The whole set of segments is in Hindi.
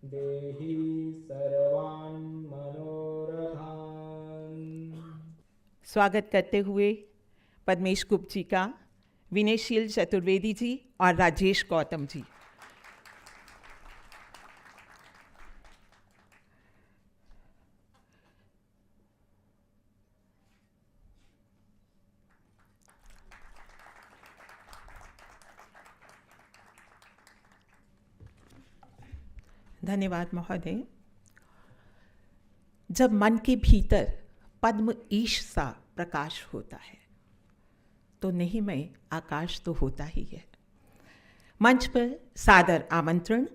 देहि सर्वान् मनोरथान्। स्वागत करते हुए पद्मेश गुप्त जी का विनयशील चतुर्वेदी जी और राजेश गौतम जी। धन्यवाद महोदय। जब मन के भीतर पद्म ईश सा प्रकाश होता है तो नहीं में आकाश तो होता ही है। मंच पर सादर आमंत्रण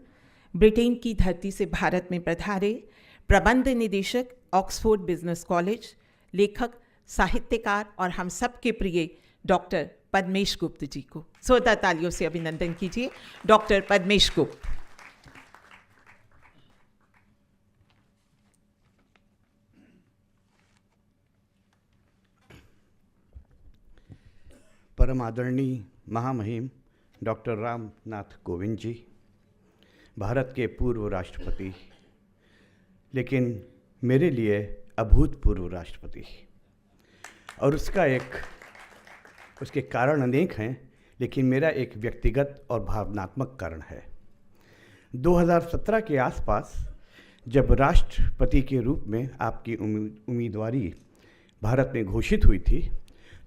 ब्रिटेन की धरती से भारत में पधारे प्रबंध निदेशक ऑक्सफोर्ड बिजनेस कॉलेज, लेखक, साहित्यकार और हम सब के प्रिय डॉक्टर पद्मेश गुप्त जी को जोरदार तालियों से अभिनंदन कीजिए। डॉक्टर पद्मेश गुप्त। परम आदरणीय महामहिम डॉक्टर रामनाथ कोविंद जी, भारत के पूर्व राष्ट्रपति, लेकिन मेरे लिए अभूतपूर्व राष्ट्रपति, और उसके कारण अनेक हैं, लेकिन मेरा एक व्यक्तिगत और भावनात्मक कारण है। 2017 के आसपास जब राष्ट्रपति के रूप में आपकी उम्मीदवारी भारत में घोषित हुई थी,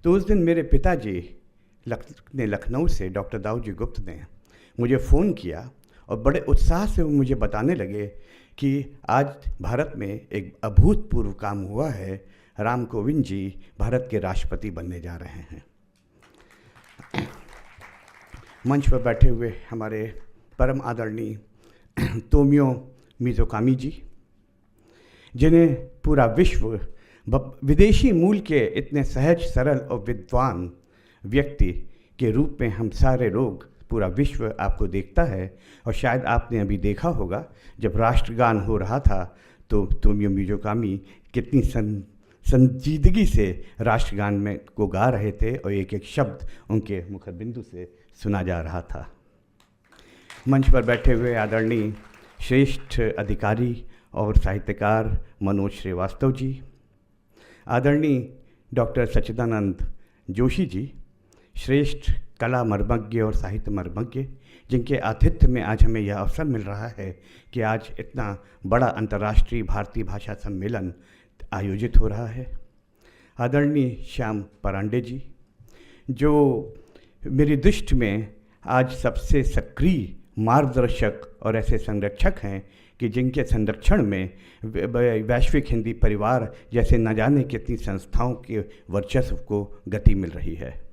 तो उस दिन मेरे पिताजी लखनऊ से डॉक्टर दाऊ जी गुप्त ने मुझे फ़ोन किया और बड़े उत्साह से वो मुझे बताने लगे कि आज भारत में एक अभूतपूर्व काम हुआ है, राम कोविंद जी भारत के राष्ट्रपति बनने जा रहे हैं। मंच पर बैठे हुए हमारे परम आदरणीय तोमियो मिज़ोकामी जी, जिन्हें पूरा विश्व विदेशी मूल के इतने सहज, सरल और विद्वान व्यक्ति के रूप में हम सारे लोग, पूरा विश्व आपको देखता है। और शायद आपने अभी देखा होगा जब राष्ट्रगान हो रहा था तो तोमियो मिज़ोकामी कितनी संजीदगी से राष्ट्रगान में को गा रहे थे और एक एक शब्द उनके मुखबिंदु से सुना जा रहा था। मंच पर बैठे हुए आदरणीय श्रेष्ठ अधिकारी और साहित्यकार मनोज श्रीवास्तव जी, आदरणीय डॉक्टर सच्चिदानंद जोशी जी, श्रेष्ठ कला मर्मज्ञ और साहित्य मर्मज्ञ, जिनके आतिथ्य में आज हमें यह अवसर मिल रहा है कि आज इतना बड़ा अंतर्राष्ट्रीय भारतीय भाषा सम्मेलन आयोजित हो रहा है। आदरणीय श्याम परांडे जी, जो मेरी दृष्टि में आज सबसे सक्रिय मार्गदर्शक और ऐसे संरक्षक हैं कि जिनके संरक्षण में वैश्विक हिंदी परिवार जैसे न जाने कितनी संस्थाओं के वर्चस्व को गति मिल रही है।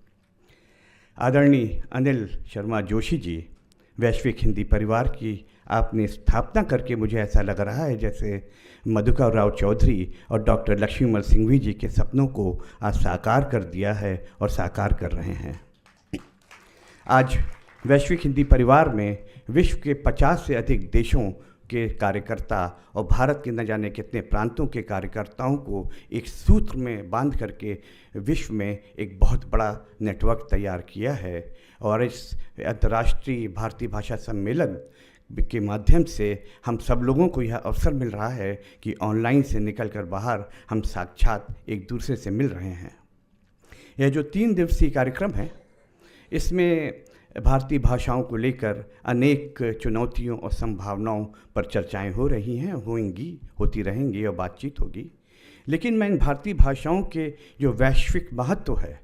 आदरणीय अनिल शर्मा जोशी जी, वैश्विक हिंदी परिवार की आपने स्थापना करके मुझे ऐसा लग रहा है जैसे मधुकर राव चौधरी और डॉक्टर लक्ष्मीमल सिंघवी जी के सपनों को आज साकार कर दिया है और साकार कर रहे हैं। आज वैश्विक हिंदी परिवार में विश्व के 50 से अधिक देशों के कार्यकर्ता और भारत के न जाने कितने प्रांतों के कार्यकर्ताओं को एक सूत्र में बांध करके विश्व में एक बहुत बड़ा नेटवर्क तैयार किया है। और इस अंतर्राष्ट्रीय भारतीय भाषा सम्मेलन के माध्यम से हम सब लोगों को यह अवसर मिल रहा है कि ऑनलाइन से निकलकर बाहर हम साक्षात एक दूसरे से मिल रहे हैं। यह जो 3 दिवसीय कार्यक्रम है, इसमें भारतीय भाषाओं को लेकर अनेक चुनौतियों और संभावनाओं पर चर्चाएं हो रही हैं, होती रहेंगी और बातचीत होगी। लेकिन मैं इन भारतीय भाषाओं के जो वैश्विक महत्व है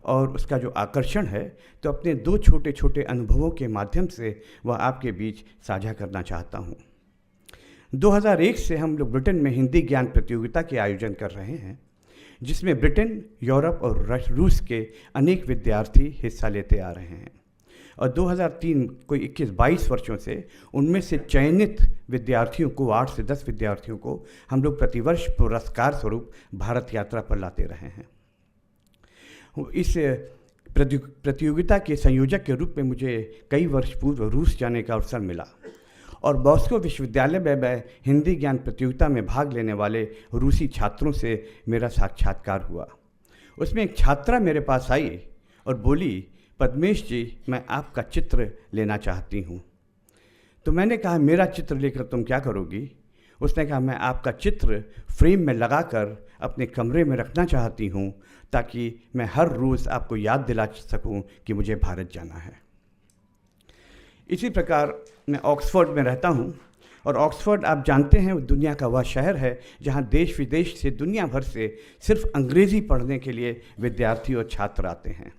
और उसका जो आकर्षण है, तो अपने 2 छोटे छोटे अनुभवों के माध्यम से वह आपके बीच साझा करना चाहता हूँ। 2001 से हम लोग ब्रिटेन में हिंदी ज्ञान प्रतियोगिता के आयोजन कर रहे हैं, जिसमें ब्रिटेन, यूरोप और रूस के अनेक विद्यार्थी हिस्सा लेते आ रहे हैं। और 2003 कोई 21-22 वर्षों से उनमें से चयनित विद्यार्थियों को, 8 से 10 विद्यार्थियों को हम लोग प्रतिवर्ष पुरस्कार स्वरूप भारत यात्रा पर लाते रहे हैं। इस प्रतियोगिता के संयोजक के रूप में मुझे कई वर्ष पूर्व रूस जाने का अवसर मिला और मॉस्को विश्वविद्यालय में मैं हिंदी ज्ञान प्रतियोगिता में भाग लेने वाले रूसी छात्रों से मेरा साक्षात्कार हुआ। उसमें एक छात्रा मेरे पास आई और बोली, पद्मेश जी, मैं आपका चित्र लेना चाहती हूँ। तो मैंने कहा मेरा चित्र लेकर तुम क्या करोगी? उसने कहा मैं आपका चित्र फ्रेम में लगाकर अपने कमरे में रखना चाहती हूँ ताकि मैं हर रोज़ आपको याद दिला सकूँ कि मुझे भारत जाना है। इसी प्रकार मैं ऑक्सफोर्ड में रहता हूँ और ऑक्सफोर्ड आप जानते हैं दुनिया का वह शहर है जहाँ देश विदेश से दुनिया भर से सिर्फ अंग्रेज़ी पढ़ने के लिए विद्यार्थी और छात्र आते हैं।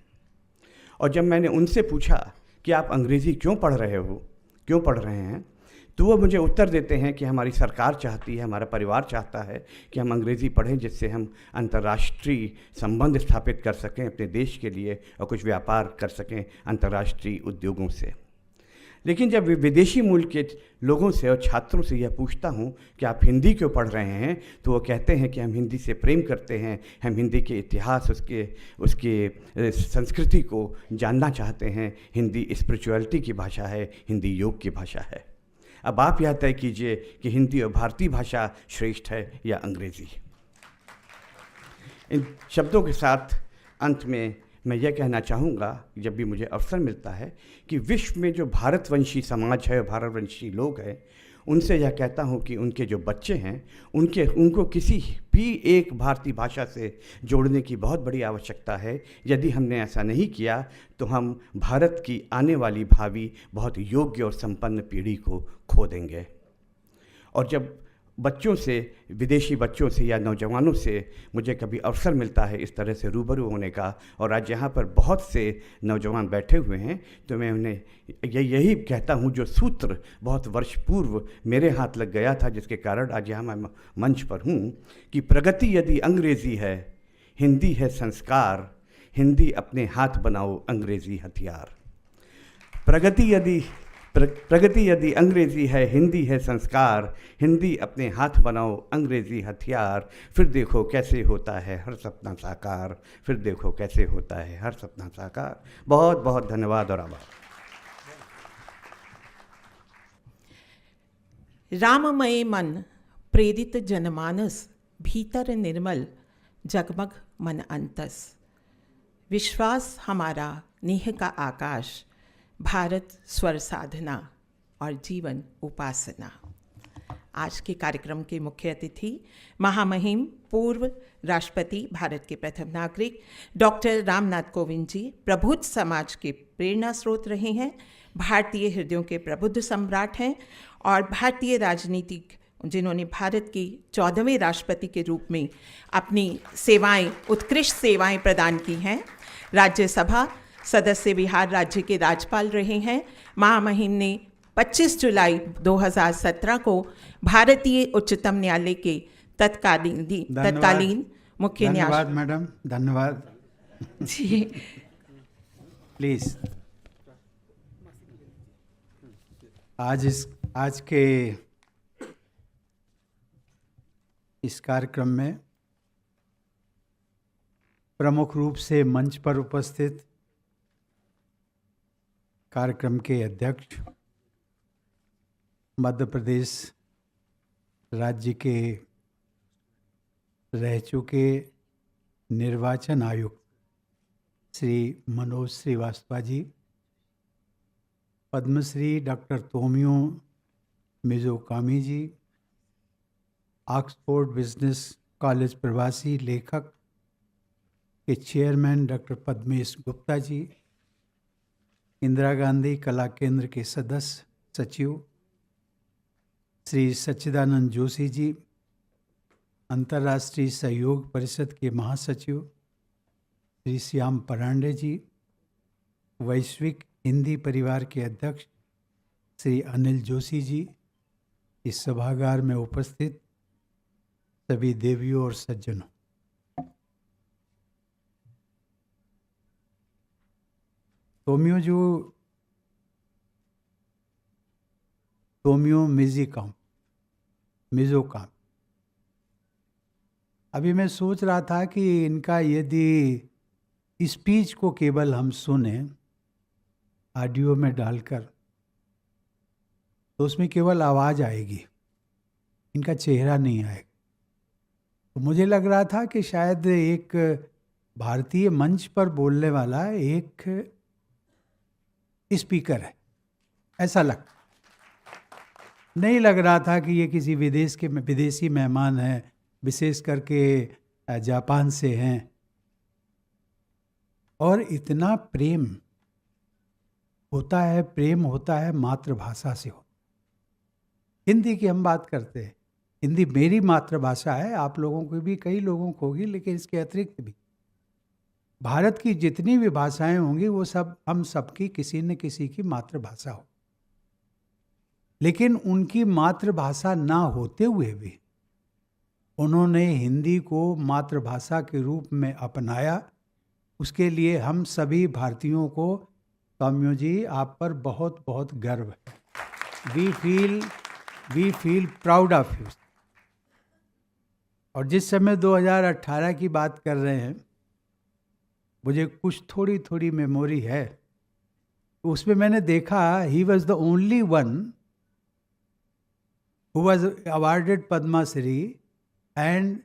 और जब मैंने उनसे पूछा कि आप अंग्रेज़ी क्यों पढ़ रहे हैं, तो वो मुझे उत्तर देते हैं कि हमारी सरकार चाहती है, हमारा परिवार चाहता है कि हम अंग्रेज़ी पढ़ें जिससे हम अंतर्राष्ट्रीय संबंध स्थापित कर सकें अपने देश के लिए और कुछ व्यापार कर सकें अंतर्राष्ट्रीय उद्योगों से। लेकिन जब विदेशी मूल के लोगों से और छात्रों से यह पूछता हूँ कि आप हिंदी क्यों पढ़ रहे हैं, तो वो कहते हैं कि हम हिंदी से प्रेम करते हैं, हम हिंदी के इतिहास, उसके संस्कृति को जानना चाहते हैं। हिंदी स्पिरिचुअलिटी की भाषा है, हिंदी योग की भाषा है। अब आप यह तय कीजिए कि हिंदी और भारतीय भाषा श्रेष्ठ है या अंग्रेज़ी। इन शब्दों के साथ अंत में मैं यह कहना चाहूँगा, जब भी मुझे अवसर मिलता है, कि विश्व में जो भारतवंशी समाज है, भारतवंशी लोग हैं, उनसे यह कहता हूँ कि उनके जो बच्चे हैं उनको किसी भी एक भारतीय भाषा से जोड़ने की बहुत बड़ी आवश्यकता है। यदि हमने ऐसा नहीं किया तो हम भारत की आने वाली भावी बहुत योग्य और संपन्न पीढ़ी को खो देंगे। और जब बच्चों से, विदेशी बच्चों से या नौजवानों से मुझे कभी अवसर मिलता है इस तरह से रूबरू होने का, और आज यहाँ पर बहुत से नौजवान बैठे हुए हैं, तो मैं उन्हें यही कहता हूँ जो सूत्र बहुत वर्ष पूर्व मेरे हाथ लग गया था, जिसके कारण आज यहाँ मैं मंच पर हूँ, कि प्रगति यदि अंग्रेज़ी है, हिंदी है संस्कार, हिंदी अपने हाथ बनाओ अंग्रेज़ी हथियार। प्रगति यदि अंग्रेज़ी है, हिंदी है संस्कार, हिंदी अपने हाथ बनाओ अंग्रेज़ी हथियार। फिर देखो कैसे होता है हर सपना साकार, फिर देखो कैसे होता है हर सपना साकार। बहुत बहुत धन्यवाद और आभार। राममय मन प्रेरित जनमानस, भीतर निर्मल जगमग मन अंतस। विश्वास हमारा नेह का आकाश, भारत स्वर साधना और जीवन उपासना। आज के कार्यक्रम के मुख्य अतिथि महामहिम पूर्व राष्ट्रपति, भारत के प्रथम नागरिक डॉक्टर रामनाथ कोविंद जी प्रबुद्ध समाज के प्रेरणा स्रोत रहे हैं, भारतीय हृदयों के प्रबुद्ध सम्राट हैं और भारतीय राजनीतिक जिन्होंने भारत के 14वें राष्ट्रपति के रूप में अपनी सेवाएं, उत्कृष्ट सेवाएं प्रदान की हैं। राज्यसभा सदस्य बिहार राज्य के राज्यपाल रहे हैं। महामहिम ने 25 जुलाई 2017 को भारतीय उच्चतम न्यायालय के तत्कालीन मुख्य न्यायाधीश। धन्यवाद मैडम, धन्यवाद जी। प्लीज आज के इस कार्यक्रम में प्रमुख रूप से मंच पर उपस्थित कार्यक्रम के अध्यक्ष, मध्य प्रदेश राज्य के रह चुके निर्वाचन आयुक्त श्री मनोज श्रीवास्तव जी, पद्मश्री डॉक्टर तोमियो मिज़ोकामी जी, ऑक्सफोर्ड बिजनेस कॉलेज प्रवासी लेखक के चेयरमैन डॉक्टर पद्मेश गुप्ता जी, इंदिरा गांधी कला केंद्र के सदस्य सचिव श्री सच्चिदानंद जोशी जी, अंतर्राष्ट्रीय सहयोग परिषद के महासचिव श्री श्याम परांडे जी, वैश्विक हिंदी परिवार के अध्यक्ष श्री अनिल जोशी जी, इस सभागार में उपस्थित सभी देवियों और सज्जनों, तोमियो मिज़ोकामी। अभी मैं सोच रहा था कि इनका यदि स्पीच को केवल हम सुने ऑडियो में डालकर तो उसमें केवल आवाज़ आएगी, इनका चेहरा नहीं आएगा। तो मुझे लग रहा था कि शायद एक भारतीय मंच पर बोलने वाला एक स्पीकर है, ऐसा लगता। नहीं लग रहा था कि ये किसी विदेशी मेहमान हैं, विशेष करके जापान से हैं। और इतना प्रेम होता है मातृभाषा से हो। हिंदी की हम बात करते हैं, हिंदी मेरी मातृभाषा है, आप लोगों को भी, कई लोगों को होगी, लेकिन इसके अतिरिक्त भी भारत की जितनी भी भाषाएं होंगी वो सब हम सबकी किसी न किसी की मातृभाषा हो। लेकिन उनकी मातृभाषा ना होते हुए भी उन्होंने हिंदी को मातृभाषा के रूप में अपनाया। उसके लिए हम सभी भारतीयों को, तोम्यो जी, आप पर बहुत बहुत गर्व है। We feel proud of you. और जिस समय 2018 की बात कर रहे हैं, मुझे कुछ थोड़ी मेमोरी है, उसमें मैंने देखा he was the only one who was awarded Padma Shri and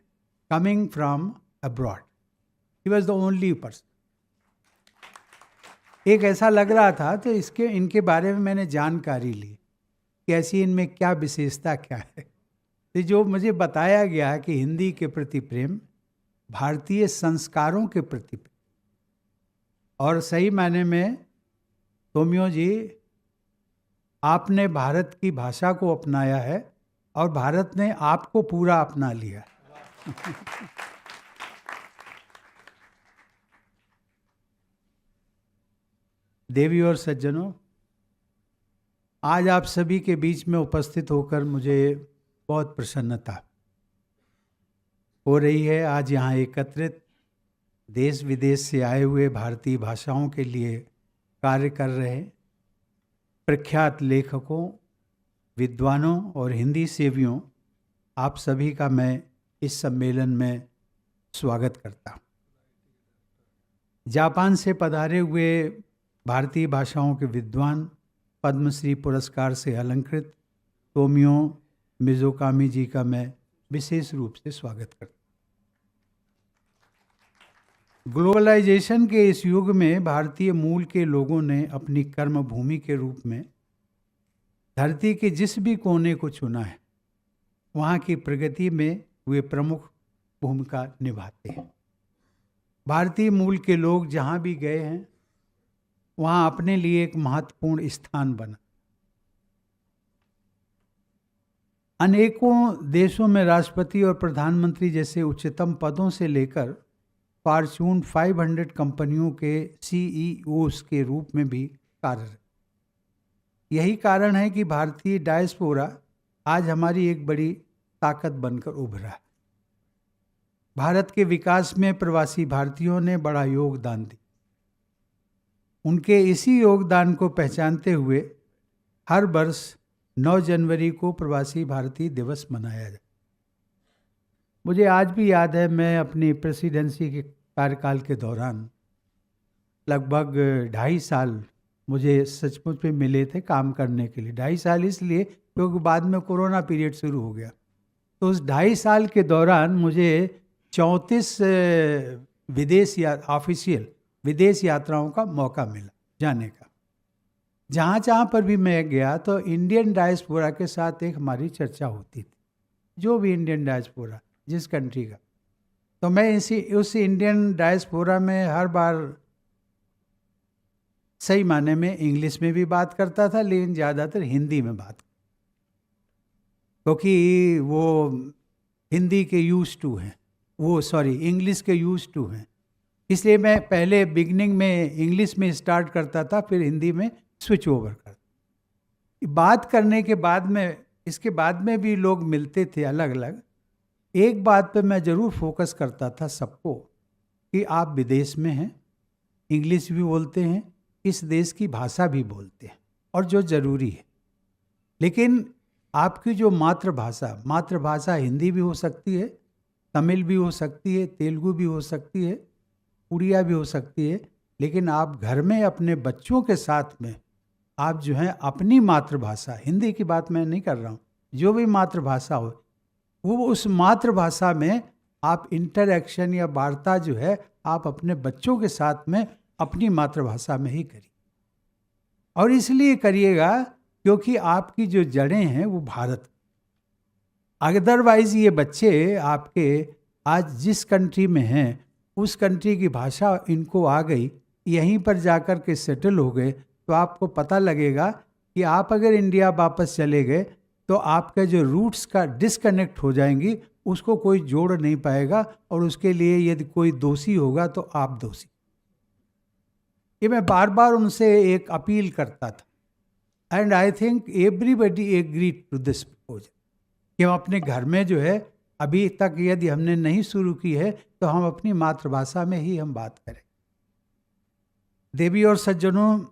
coming from abroad. He was the only person. एक ऐसा लग रहा था, तो इनके बारे में मैंने जानकारी ली कि ऐसी इनमें क्या विशेषता क्या है। तो जो मुझे बताया गया कि हिंदी के प्रति प्रेम, भारतीय संस्कारों के प्रति प्रेम, और सही मायने में तोम्यो जी, आपने भारत की भाषा को अपनाया है और भारत ने आपको पूरा अपना लिया। देवी और सज्जनों, आज आप सभी के बीच में उपस्थित होकर मुझे बहुत प्रसन्नता हो रही है। आज यहाँ एकत्रित देश विदेश से आए हुए भारतीय भाषाओं के लिए कार्य कर रहे प्रख्यात लेखकों, विद्वानों और हिंदी सेवियों, आप सभी का मैं इस सम्मेलन में स्वागत करता हूँ। जापान से पधारे हुए भारतीय भाषाओं के विद्वान, पद्मश्री पुरस्कार से अलंकृत तोम्यो मिज़ोकामी जी का मैं विशेष रूप से स्वागत करता हूँ। ग्लोबलाइजेशन के इस युग में भारतीय मूल के लोगों ने अपनी कर्मभूमि के रूप में धरती के जिस भी कोने को चुना है, वहाँ की प्रगति में वे प्रमुख भूमिका निभाते हैं। भारतीय मूल के लोग जहाँ भी गए हैं, वहाँ अपने लिए एक महत्वपूर्ण स्थान बना। अनेकों देशों में राष्ट्रपति और प्रधानमंत्री जैसे उच्चतम पदों से लेकर फॉर्च्यून 500 कंपनियों के CEOs के रूप में भी कार्यरत। यही कारण है कि भारतीय डायस्पोरा आज हमारी एक बड़ी ताकत बनकर उभरा है। भारत के विकास में प्रवासी भारतीयों ने बड़ा योगदान दिया। उनके इसी योगदान को पहचानते हुए हर वर्ष 9 जनवरी को प्रवासी भारतीय दिवस मनाया जाए। मुझे आज भी याद है, मैं अपनी प्रेसिडेंसी के कार्यकाल के दौरान लगभग 2.5 साल मुझे सचमुच में मिले थे काम करने के लिए। 2.5 साल इसलिए क्योंकि बाद में कोरोना पीरियड शुरू हो गया। तो उस 2.5 साल के दौरान मुझे 34 विदेश यात्राओं का मौका मिला जाने का। जहाँ पर भी मैं गया तो इंडियन डायस्पोरा के साथ एक हमारी चर्चा होती थी, जो भी इंडियन डायस्पोरा जिस कंट्री का। तो मैं उस इंडियन डायस्पोरा में हर बार सही माने में इंग्लिश में भी बात करता था, लेकिन ज़्यादातर हिंदी में बात, क्योंकि वो हिंदी के इंग्लिश के यूज्ड टू हैं। इसलिए मैं पहले बिगनिंग में इंग्लिश में स्टार्ट करता था, फिर हिंदी में स्विच ओवर करता। बात करने के बाद में, इसके बाद में भी लोग मिलते थे अलग अलग। एक बात पे मैं ज़रूर फोकस करता था सबको कि आप विदेश में हैं, इंग्लिश भी बोलते हैं, इस देश की भाषा भी बोलते हैं, और जो ज़रूरी है। लेकिन आपकी जो मातृभाषा हिंदी भी हो सकती है, तमिल भी हो सकती है, तेलुगु भी हो सकती है, उड़िया भी हो सकती है, लेकिन आप घर में अपने बच्चों के साथ में आप जो है अपनी मातृभाषा, हिंदी की बात मैं नहीं कर रहा हूँ, जो भी मातृभाषा हो, वो उस मातृभाषा में आप इंटरैक्शन या वार्ता जो है आप अपने बच्चों के साथ में अपनी मातृभाषा में ही करिए। और इसलिए करिएगा क्योंकि आपकी जो जड़ें हैं वो भारत। अदरवाइज ये बच्चे आपके आज जिस कंट्री में हैं उस कंट्री की भाषा इनको आ गई, यहीं पर जाकर के सेटल हो गए, तो आपको पता लगेगा कि आप अगर इंडिया वापस चले गए तो आपके जो रूट्स का डिस्कनेक्ट हो जाएंगी, उसको कोई जोड़ नहीं पाएगा, और उसके लिए यदि कोई दोषी होगा तो आप दोषी। ये मैं बार बार उनसे एक अपील करता था, and I think everybody agreed to this proposal कि हम अपने घर में जो है अभी तक यदि हमने नहीं शुरू की है तो हम अपनी मातृभाषा में ही हम बात करें। देवी और सज्जनों,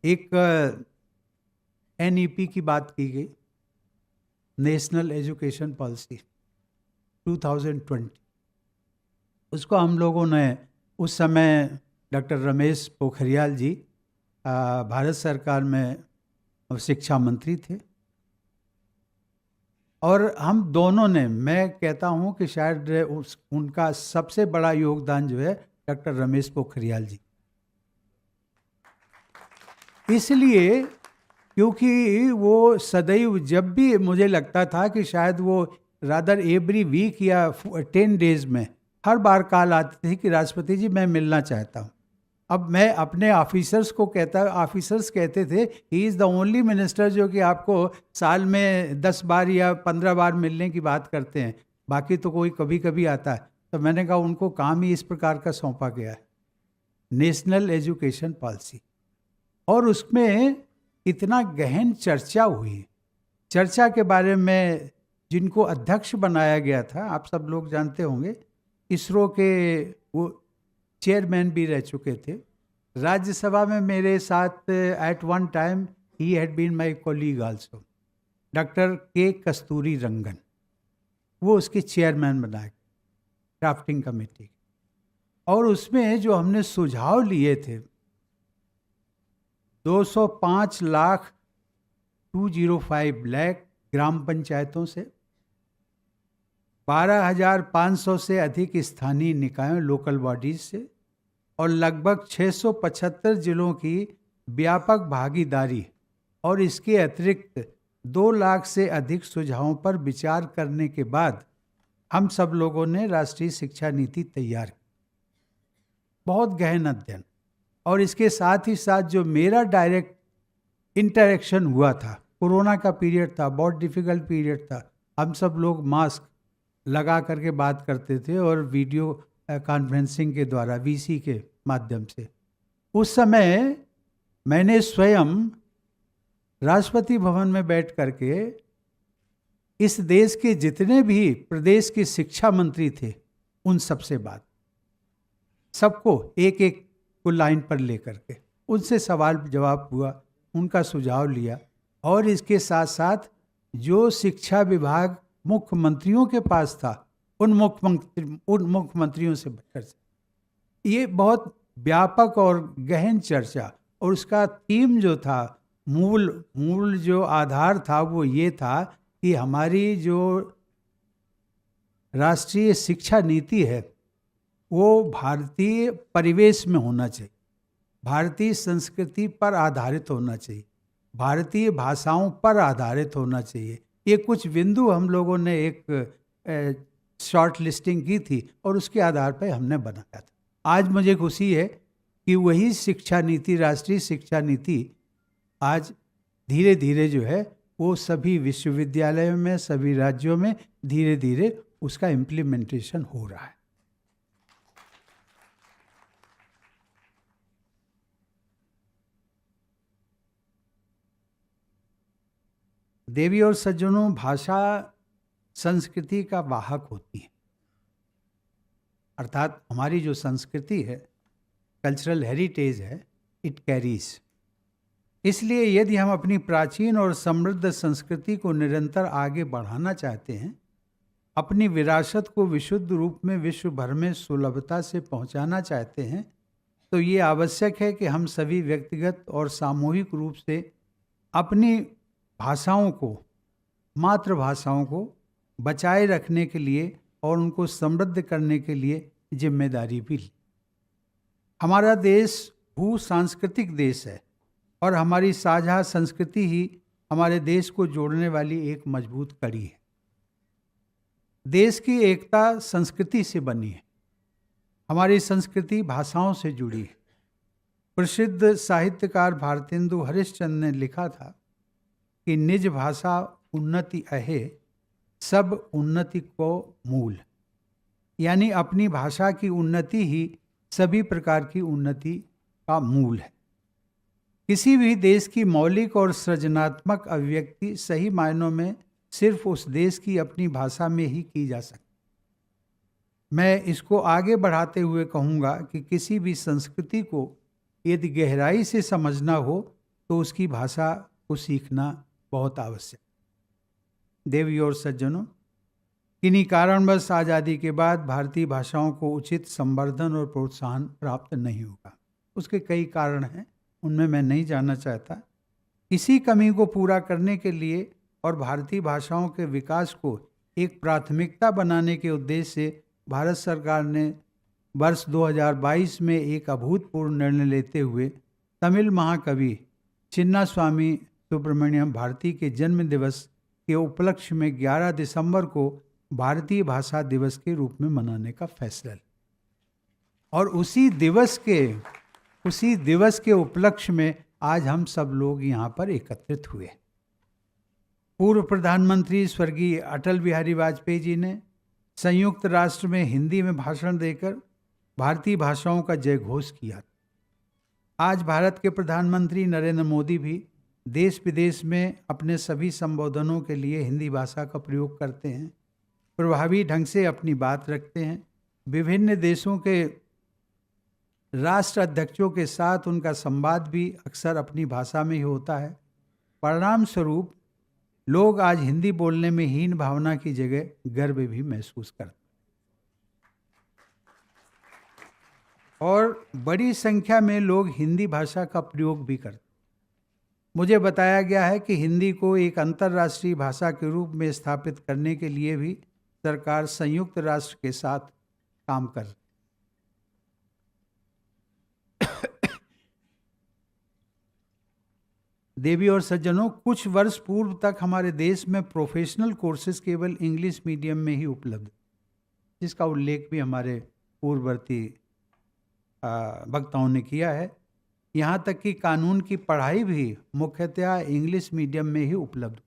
एक NEP की बात की गई, नेशनल एजुकेशन पॉलिसी 2020। उसको हम लोगों ने उस समय डॉक्टर रमेश पोखरियाल जी भारत सरकार में शिक्षा मंत्री थे, और हम दोनों ने, मैं कहता हूं कि शायद उनका सबसे बड़ा योगदान जो है डॉक्टर रमेश पोखरियाल जी। इसलिए क्योंकि वो सदैव, जब भी मुझे लगता था कि शायद वो रादर एवरी वीक या 10 डेज में हर बार कॉल आती थी कि राष्ट्रपति जी मैं मिलना चाहता हूँ। अब मैं अपने ऑफिसर्स को कहता, ऑफिसर्स कहते थे he is the only minister जो कि आपको साल में 10 बार या 15 बार मिलने की बात करते हैं, बाकी तो कोई कभी कभी आता है। तो मैंने कहा उनको काम ही इस प्रकार का सौंपा गया है, नेशनल एजुकेशन पॉलिसी, और उसमें इतना गहन चर्चा हुई। चर्चा के बारे में जिनको अध्यक्ष बनाया गया था, आप सब लोग जानते होंगे, इसरो के वो चेयरमैन भी रह चुके थे। राज्यसभा में मेरे साथ eight one time he had been my colleague also, doctor के कस्तूरी रंगन, वो उसके चेयरमैन बनाए ड्राफ्टिंग कमेटी। और उसमें जो हमने सुझाव लिए थे 205 लाख ग्राम पंचायतों से, 12,500 से अधिक स्थानीय निकायों लोकल बॉडीज से, और लगभग 675 जिलों की व्यापक भागीदारी, और इसके अतिरिक्त 2 लाख से अधिक सुझावों पर विचार करने के बाद हम सब लोगों ने राष्ट्रीय शिक्षा नीति तैयार की। बहुत गहन अध्ययन, और इसके साथ ही साथ जो मेरा डायरेक्ट इंटरेक्शन हुआ था, कोरोना का पीरियड था, बहुत डिफिकल्ट पीरियड था, हम सब लोग मास्क लगा करके बात करते थे और वीडियो कॉन्फ्रेंसिंग के द्वारा VC के माध्यम से। उस समय मैंने स्वयं राष्ट्रपति भवन में बैठ करके इस देश के जितने भी प्रदेश के शिक्षा मंत्री थे उन सबसे बात, सबको एक एक को लाइन पर लेकर के उनसे सवाल जवाब हुआ, उनका सुझाव लिया, और इसके साथ साथ जो शिक्षा विभाग मुख्यमंत्रियों के पास था उन मुख्यमंत्रियों से ये बहुत व्यापक और गहन चर्चा, और उसका थीम जो था, मूल जो आधार था वो ये था कि हमारी जो राष्ट्रीय शिक्षा नीति है वो भारतीय परिवेश में होना चाहिए, भारतीय संस्कृति पर आधारित होना चाहिए, भारतीय भाषाओं पर आधारित होना चाहिए। ये कुछ बिंदु हम लोगों ने एक शॉर्ट लिस्टिंग की थी और उसके आधार पर हमने बनाया था। आज मुझे खुशी है कि वही शिक्षा नीति, राष्ट्रीय शिक्षा नीति, आज धीरे धीरे जो है वो सभी विश्वविद्यालयों में, सभी राज्यों में धीरे धीरे उसका इम्प्लीमेंटेशन हो रहा है। देवी और सज्जनों, भाषा संस्कृति का वाहक होती है, अर्थात हमारी जो संस्कृति है, कल्चरल हेरिटेज है, इट कैरीज। इसलिए यदि हम अपनी प्राचीन और समृद्ध संस्कृति को निरंतर आगे बढ़ाना चाहते हैं, अपनी विरासत को विशुद्ध रूप में विश्व भर में सुलभता से पहुंचाना चाहते हैं, तो ये आवश्यक है कि हम सभी व्यक्तिगत और सामूहिक रूप से अपनी भाषाओं को, मातृभाषाओं को बचाए रखने के लिए और उनको समृद्ध करने के लिए जिम्मेदारी भी ली। हमारा देश भू सांस्कृतिक देश है, और हमारी साझा संस्कृति ही हमारे देश को जोड़ने वाली एक मजबूत कड़ी है। देश की एकता संस्कृति से बनी है। हमारी संस्कृति भाषाओं से जुड़ी है। प्रसिद्ध साहित्यकार भारतेंदु हरिश्चंद्र ने लिखा था कि निज भाषा उन्नति अहे, सब उन्नति को मूल। यानी अपनी भाषा की उन्नति ही सभी प्रकार की उन्नति का मूल है। किसी भी देश की मौलिक और सृजनात्मक अभिव्यक्ति सही मायनों में सिर्फ उस देश की अपनी भाषा में ही की जा सकती। मैं इसको आगे बढ़ाते हुए कहूँगा कि किसी भी संस्कृति को यदि गहराई से समझना हो तो उसकी भाषा को सीखना बहुत आवश्यक। देवी और सज्जनों, किन्हीं कारणवश आज़ादी के बाद भारतीय भाषाओं को उचित संवर्धन और प्रोत्साहन प्राप्त नहीं होगा। उसके कई कारण हैं, उनमें मैं नहीं जानना चाहता। इसी कमी को पूरा करने के लिए और भारतीय भाषाओं के विकास को एक प्राथमिकता बनाने के उद्देश्य से भारत सरकार ने वर्ष 2022 में एक अभूतपूर्व निर्णय लेते हुए तमिल महाकवि चिन्नास्वामी सुब्रमण्यम भारती के जन्म दिवस के उपलक्ष्य में 11 दिसंबर को भारतीय भाषा दिवस के रूप में मनाने का फैसला लिया। और उसी दिवस के उपलक्ष्य में आज हम सब लोग यहाँ पर एकत्रित हुए। पूर्व प्रधानमंत्री स्वर्गीय अटल बिहारी वाजपेयी जी ने संयुक्त राष्ट्र में हिंदी में भाषण देकर भारतीय भाषाओं का जयघोष किया। आज भारत के प्रधानमंत्री नरेंद्र मोदी भी देश विदेश में अपने सभी संबोधनों के लिए हिंदी भाषा का प्रयोग करते हैं, प्रभावी ढंग से अपनी बात रखते हैं। विभिन्न देशों के राष्ट्र अध्यक्षों के साथ उनका संवाद भी अक्सर अपनी भाषा में ही होता है। परिणाम स्वरूप लोग आज हिंदी बोलने में हीन भावना की जगह गर्व भी महसूस करते हैं और बड़ी संख्या में लोग हिंदी भाषा का प्रयोग भी करते हैं। मुझे बताया गया है कि हिंदी को एक अंतर्राष्ट्रीय भाषा के रूप में स्थापित करने के लिए भी सरकार संयुक्त राष्ट्र के साथ काम कर रही है। देवी और सज्जनों, कुछ वर्ष पूर्व तक हमारे देश में प्रोफेशनल कोर्सेज केवल इंग्लिश मीडियम में ही उपलब्ध, जिसका उल्लेख भी हमारे पूर्ववर्ती वक्ताओं ने किया है। यहाँ तक कि कानून की पढ़ाई भी मुख्यतः इंग्लिश मीडियम में ही उपलब्ध।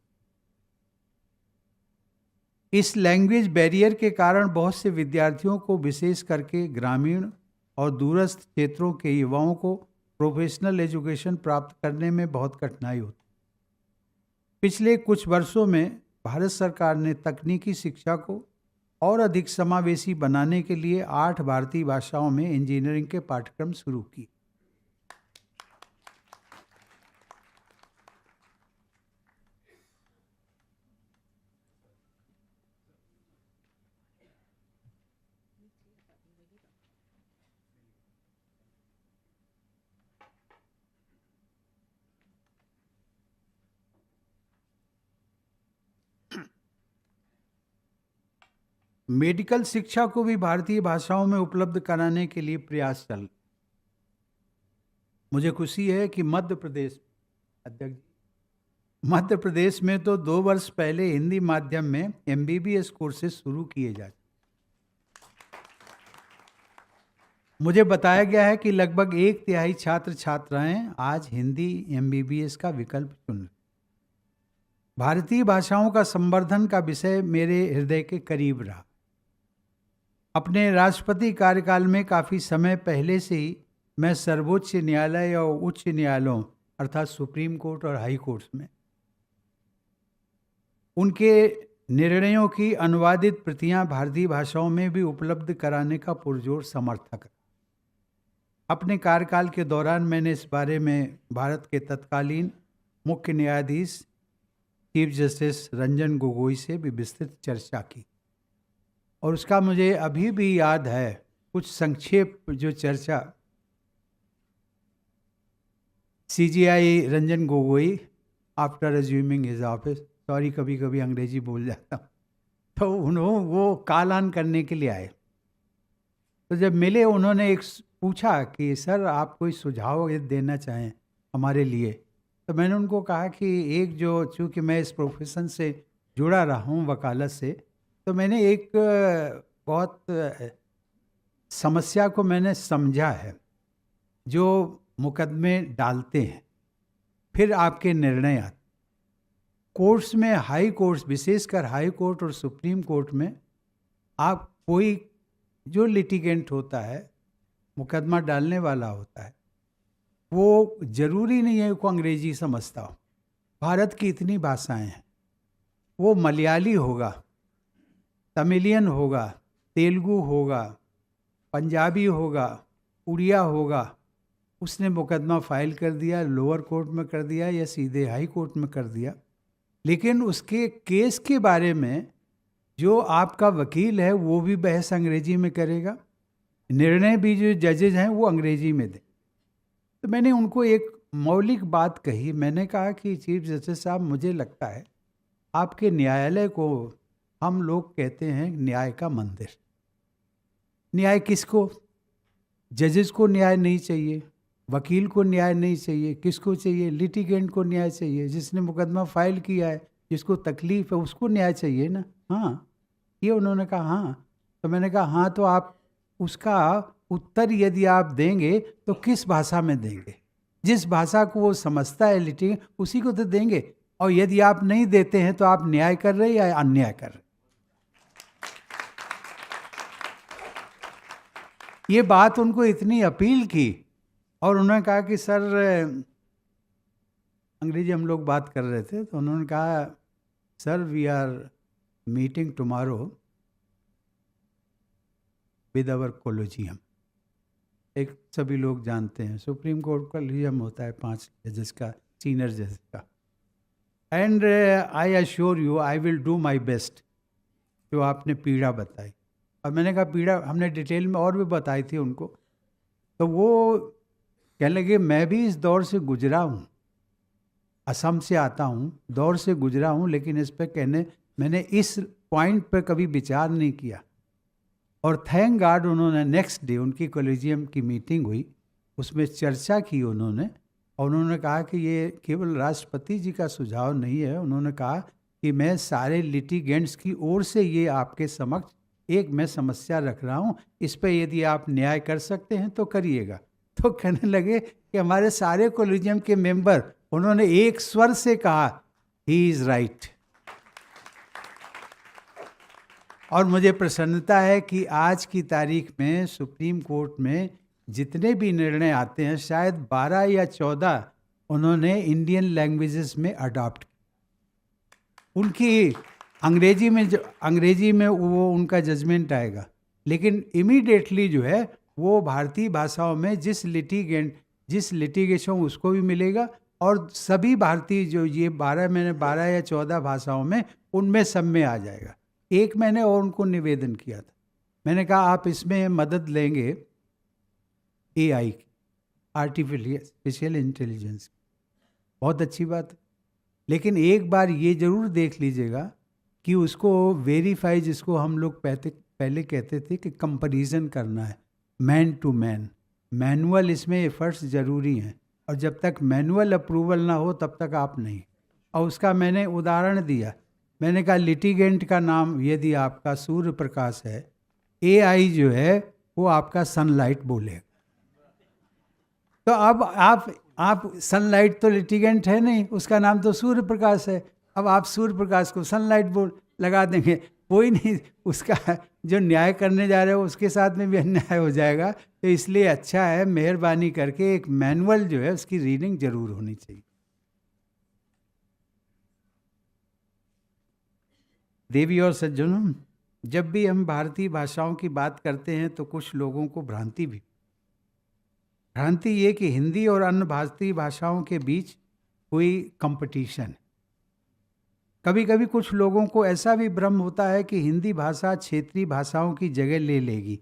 इस लैंग्वेज बैरियर के कारण बहुत से विद्यार्थियों को, विशेष करके ग्रामीण और दूरस्थ क्षेत्रों के युवाओं को प्रोफेशनल एजुकेशन प्राप्त करने में बहुत कठिनाई होती। पिछले कुछ वर्षों में भारत सरकार ने तकनीकी शिक्षा को और अधिक समावेशी बनाने के लिए 8 भारतीय भाषाओं में इंजीनियरिंग के पाठ्यक्रम शुरू किए। मेडिकल शिक्षा को भी भारतीय भाषाओं में उपलब्ध कराने के लिए प्रयास चल। मुझे खुशी है कि मध्य प्रदेश में तो 2 वर्ष पहले हिंदी माध्यम में MBBS कोर्सेज शुरू किए जाते। मुझे बताया गया है कि लगभग 1/3 छात्र छात्राएं आज हिंदी MBBS का विकल्प चुन रहे। भारतीय भाषाओं का संवर्धन का विषय मेरे हृदय के करीब रहा। अपने राष्ट्रपति कार्यकाल में काफ़ी समय पहले से ही मैं सर्वोच्च न्यायालय और उच्च न्यायालयों अर्थात सुप्रीम कोर्ट और हाई कोर्ट्स में उनके निर्णयों की अनुवादित प्रतियां भारतीय भाषाओं में भी उपलब्ध कराने का पुरजोर समर्थक। अपने कार्यकाल के दौरान मैंने इस बारे में भारत के तत्कालीन मुख्य न्यायाधीश चीफ जस्टिस रंजन गोगोई से भी विस्तृत चर्चा की और उसका मुझे अभी भी याद है कुछ संक्षेप जो चर्चा। CJI Ranjan Gogoi after assuming his office, sorry कभी कभी अंग्रेजी बोल जाता हूँ, तो उन्होंने वो कालान करने के लिए आए। तो जब मिले उन्होंने एक पूछा कि सर आप कोई सुझाव देना चाहें हमारे लिए। तो मैंने उनको कहा कि एक जो, चूँकि मैं इस प्रोफेशन से जुड़ा रहा हूँ वकालत से, तो मैंने एक बहुत समस्या को मैंने समझा है। जो मुकदमे डालते हैं, फिर आपके निर्णय आते, कोर्ट्स में, हाई कोर्ट्स, विशेषकर हाई कोर्ट और सुप्रीम कोर्ट में, आप कोई जो लिटिगेंट होता है, मुकदमा डालने वाला होता है, वो जरूरी नहीं है को अंग्रेजी समझता हो। भारत की इतनी भाषाएं हैं, वो मलयाली होगा, तमिलियन होगा, तेलुगु होगा, पंजाबी होगा, उड़िया होगा, उसने मुकदमा फाइल कर दिया, लोअर कोर्ट में कर दिया या सीधे हाई कोर्ट में कर दिया, लेकिन उसके केस के बारे में जो आपका वकील है वो भी बहस अंग्रेजी में करेगा, निर्णय भी जो जजेज हैं वो अंग्रेजी में दें। तो मैंने उनको एक मौलिक बात कही, मैंने कहा कि चीफ जस्टिस साहब, मुझे लगता है आपके न्यायालय को हम लोग कहते हैं न्याय का मंदिर। न्याय किसको? जजेस को न्याय नहीं चाहिए, वकील को न्याय नहीं चाहिए, किसको चाहिए? लिटिगेंट को न्याय चाहिए, जिसने मुकदमा फाइल किया है, जिसको तकलीफ है, उसको न्याय चाहिए ना। हाँ, ये उन्होंने कहा हाँ। तो मैंने कहा हाँ, तो आप उसका उत्तर यदि आप देंगे तो किस भाषा में देंगे? जिस भाषा को वो समझता है लिटिगेंट, उसी को तो देंगे। और यदि आप नहीं देते हैं तो आप न्याय कर रहे या अन्याय कर रहे? ये बात उनको इतनी अपील की, और उन्होंने कहा कि सर, अंग्रेजी हम लोग बात कर रहे थे, तो उन्होंने कहा sir, we are meeting tomorrow with our collegium. एक सभी लोग जानते हैं सुप्रीम कोर्ट का कोलोजियम होता है 5 जजेस का, सीनियर जजेस का। And I assure you I will do my best. जो आपने पीड़ा बताई, और मैंने कहा पीड़ा हमने डिटेल में और भी बताई थी उनको, तो वो कहने लगे मैं भी इस दौर से गुजरा हूँ, असम से आता हूँ, दौर से गुजरा हूँ, लेकिन इस पर मैंने इस पॉइंट पर कभी विचार नहीं किया। और थैंक गॉड उन्होंने नेक्स्ट डे उनकी कॉलेजियम की मीटिंग हुई, उसमें चर्चा की उन्होंने, और उन्होंने कहा कि ये केवल राष्ट्रपति जी का सुझाव नहीं है। उन्होंने कहा कि मैं सारे लिटिगेंट्स की ओर से ये आपके समक्ष एक मैं समस्या रख रहा हूँ, इस पर यदि आप न्याय कर सकते हैं तो करिएगा। तो कहने लगे कि हमारे सारे कॉलेजियम के मेंबर, उन्होंने एक स्वर से कहा ही इज़ राइट। और मुझे प्रसन्नता है कि आज की तारीख में सुप्रीम कोर्ट में जितने भी निर्णय आते हैं, शायद 12 या 14 उन्होंने इंडियन लैंग्वेजेस में अडॉप्ट की। उनकी अंग्रेजी में वो उनका जजमेंट आएगा, लेकिन इमीडिएटली जो है वो भारतीय भाषाओं में जिस लिटिगेशन उसको भी मिलेगा, और सभी भारतीय जो ये 12 या 14 भाषाओं में, उनमें सब में आ जाएगा। एक मैंने और उनको निवेदन किया था, मैंने कहा आप इसमें मदद लेंगे AI की, आर्टिफिशियल इंटेलिजेंस, बहुत अच्छी बात है, लेकिन एक बार ये ज़रूर देख लीजिएगा कि उसको वेरीफाई, जिसको हम लोग पहले कहते थे कि कंपैरिजन करना है मैन टू मैन। मैनुअल इसमें एफर्ट्स ज़रूरी हैं, और जब तक मैनुअल अप्रूवल ना हो तब तक आप नहीं। और उसका मैंने उदाहरण दिया, मैंने कहा लिटिगेंट का नाम यदि आपका सूर्य प्रकाश है, AI जो है वो आपका सनलाइट बोलेगा। तो अब आप सनलाइट तो लिटिगेंट है नहीं, उसका नाम तो सूर्य प्रकाश है। अब आप सूर्य प्रकाश को सनलाइट बोल लगा देंगे, कोई नहीं, उसका जो न्याय करने जा रहे हो उसके साथ में भी अन्याय हो जाएगा। तो इसलिए अच्छा है, मेहरबानी करके एक मैनुअल जो है उसकी रीडिंग जरूर होनी चाहिए। देवी और सज्जनों, जब भी हम भारतीय भाषाओं की बात करते हैं तो कुछ लोगों को भ्रांति ये कि हिंदी और अन्य भारतीय भाषाओं के बीच कोई कंपटीशन। कभी कभी कुछ लोगों को ऐसा भी भ्रम होता है कि हिंदी भाषा क्षेत्रीय भाषाओं की जगह ले लेगी,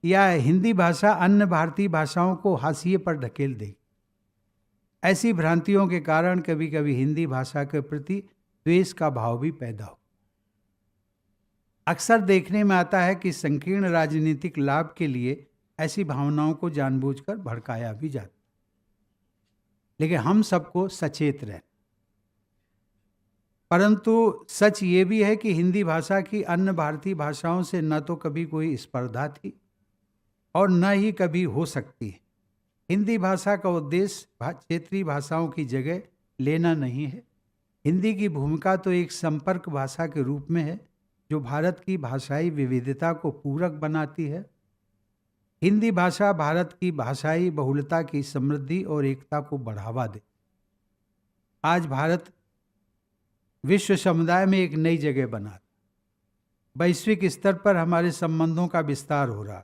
या हिंदी भाषा अन्य भारतीय भाषाओं को हाशिए पर ढकेल देगी। ऐसी भ्रांतियों के कारण कभी कभी हिंदी भाषा के प्रति द्वेष का भाव भी पैदा हो। अक्सर देखने में आता है कि संकीर्ण राजनीतिक लाभ के लिए ऐसी भावनाओं को जानबूझकर भड़काया भी जाता। लेकिन हम सबको सचेत रहें। परंतु सच ये भी है कि हिंदी भाषा की अन्य भारतीय भाषाओं से न तो कभी कोई स्पर्धा थी और न ही कभी हो सकती है। हिंदी भाषा का उद्देश्य क्षेत्रीय भाषाओं की जगह लेना नहीं है। हिंदी की भूमिका तो एक संपर्क भाषा के रूप में है जो भारत की भाषाई विविधता को पूरक बनाती है। हिंदी भाषा भारत की भाषाई बहुलता की समृद्धि और एकता को बढ़ावा दे। आज भारत विश्व समुदाय में एक नई जगह बना। वैश्विक स्तर पर हमारे संबंधों का विस्तार हो रहा।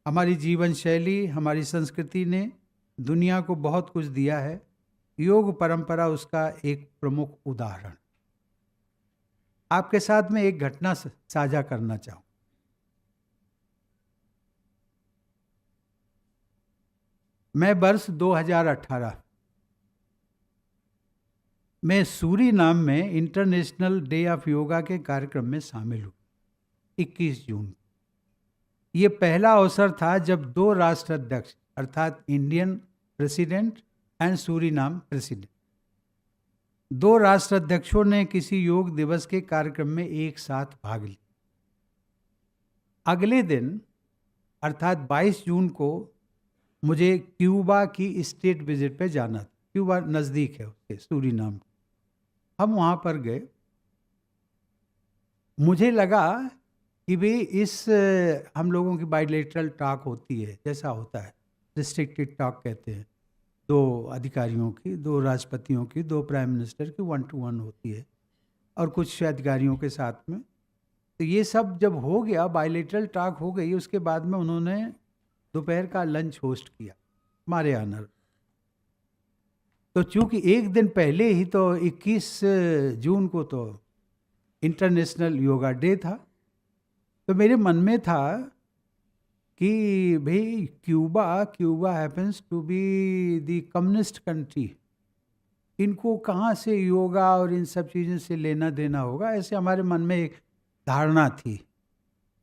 हमारी जीवन शैली, हमारी संस्कृति ने दुनिया को बहुत कुछ दिया है। योग परंपरा उसका एक प्रमुख उदाहरण। आपके साथ में एक घटना साझा करना चाहूँ। मैं वर्ष 2018 में सूरीनाम में इंटरनेशनल डे ऑफ योगा के कार्यक्रम में शामिल हुआ 21 जून। ये पहला अवसर था जब 2 राष्ट्राध्यक्ष अर्थात Indian president and Suriname president, 2 राष्ट्राध्यक्षों ने किसी योग दिवस के कार्यक्रम में एक साथ भाग लिया। अगले दिन अर्थात 22 जून को मुझे क्यूबा की स्टेट विजिट पे जाना था। क्यूबा नज़दीक है उसके, सूरीनाम। हम वहाँ पर गए। मुझे लगा कि भाई इस हम लोगों की बायलैटरल टॉक होती है, जैसा होता है रिस्ट्रिक्टेड टॉक कहते हैं, 2 अधिकारियों की, 2 राष्ट्रपतियों की, 2 प्राइम मिनिस्टर की 1-to-1 होती है और कुछ अधिकारियों के साथ में। तो ये सब जब हो गया, बायलैटरल टॉक हो गई, उसके बाद में उन्होंने दोपहर का लंच होस्ट किया हमारे ऑनर। तो चूंकि एक दिन पहले ही तो 21 जून को तो इंटरनेशनल योगा डे था, तो मेरे मन में था कि भाई Cuba happens to be the communist country, इनको कहाँ से योगा और इन सब चीज़ों से लेना देना होगा, ऐसे हमारे मन में एक धारणा थी।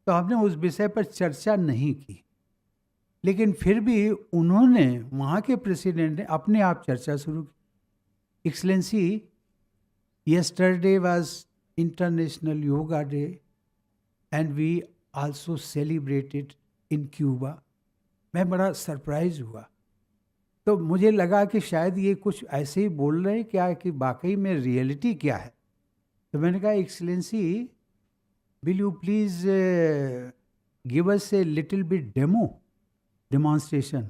तो हमने उस विषय पर चर्चा नहीं की। लेकिन फिर भी उन्होंने, वहाँ के प्रेसिडेंट ने अपने आप चर्चा शुरू की। Excellency, yesterday was International Yoga Day and we also celebrated in Cuba। मैं बड़ा सरप्राइज हुआ। तो मुझे लगा कि शायद ये कुछ ऐसे ही बोल रहे हैं क्या, कि वाकई में रियलिटी क्या है। तो मैंने कहा, excellency will you please give us a little bit demonstration,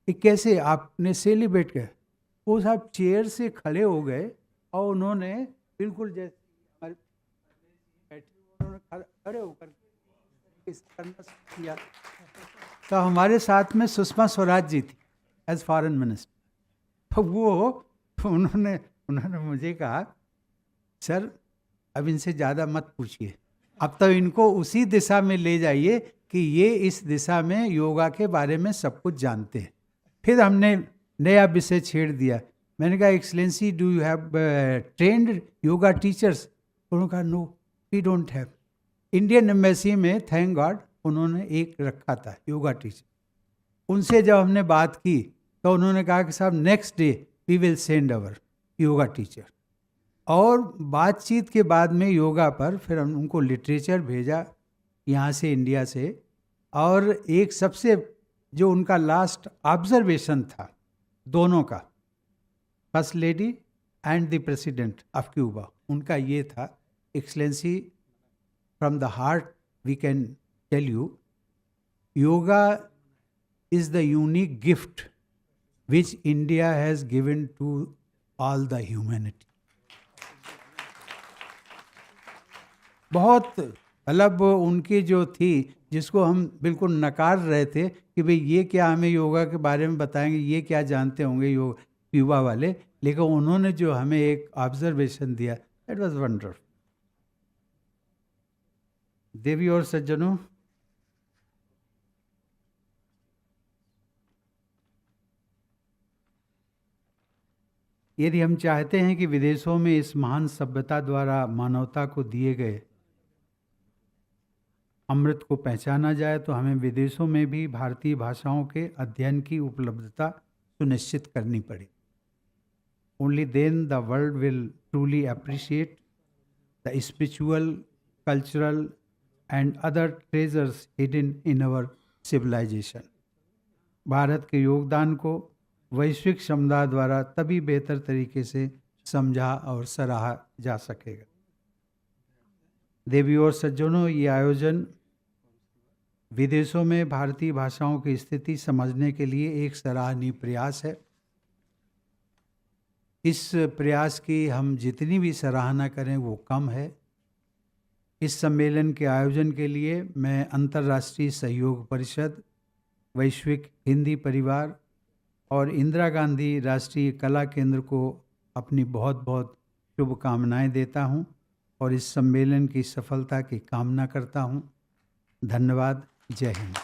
कैसे आपने सेलिब्रेट किया। वो साहब चेयर से खड़े हो गए और उन्होंने बिल्कुल जैसे उन्होंने खड़े होकर किया। तो हमारे साथ में सुषमा स्वराज जी थी एज फॉरेन मिनिस्टर। तो उन्होंने मुझे कहा, सर अब इनसे ज़्यादा मत पूछिए, अब तो इनको उसी दिशा में ले जाइए कि ये इस दिशा में योगा के बारे में सब कुछ जानते हैं। फिर हमने नया विषय छेड़ दिया। मैंने कहा, excellency do you have trained yoga teachers? उन्होंने कहा, no we don't have. Indian embassy में थैंक गॉड उन्होंने एक रखा था योगा टीचर। उनसे जब हमने बात की तो उन्होंने कहा कि साहब next day we will send our yoga teacher. और बातचीत के बाद में योगा पर फिर हम उनको लिटरेचर भेजा यहाँ से, इंडिया से। और एक सबसे जो उनका लास्ट ऑब्जर्वेशन था दोनों का, first lady and the president of Cuba, उनका ये था, excellency from the heart we can tell you, yoga is the unique gift which India has given to all the humanity। बहुत मतलब उनकी जो थी, जिसको हम बिल्कुल नकार रहे थे कि भाई ये क्या हमें योगा के बारे में बताएंगे, ये क्या जानते होंगे योग क्यूबा वाले, लेकिन उन्होंने जो हमें एक ऑब्जर्वेशन दिया, दैट वाज वंडरफुल। देवी और सज्जनों, यदि हम चाहते हैं कि विदेशों में इस महान सभ्यता द्वारा मानवता को दिए गए अमृत को पहचाना जाए, तो हमें विदेशों में भी भारतीय भाषाओं के अध्ययन की उपलब्धता सुनिश्चित करनी पड़े। Only then the world will truly appreciate the spiritual, cultural, and other treasures hidden in our civilization. Bharat के योगदान को वैश्विक समुदाय द्वारा तभी बेहतर तरीके से समझा और सराहा जा सकेगा। देवी और सज्जनों, ये आयोजन विदेशों में भारतीय भाषाओं की स्थिति समझने के लिए एक सराहनीय प्रयास है। इस प्रयास की हम जितनी भी सराहना करें वो कम है। इस सम्मेलन के आयोजन के लिए मैं अंतर्राष्ट्रीय सहयोग परिषद, वैश्विक हिंदी परिवार और इंदिरा गांधी राष्ट्रीय कला केंद्र को अपनी बहुत बहुत शुभकामनाएं देता हूं और इस सम्मेलन की सफलता की कामना करता हूं। धन्यवाद। जय हिंद।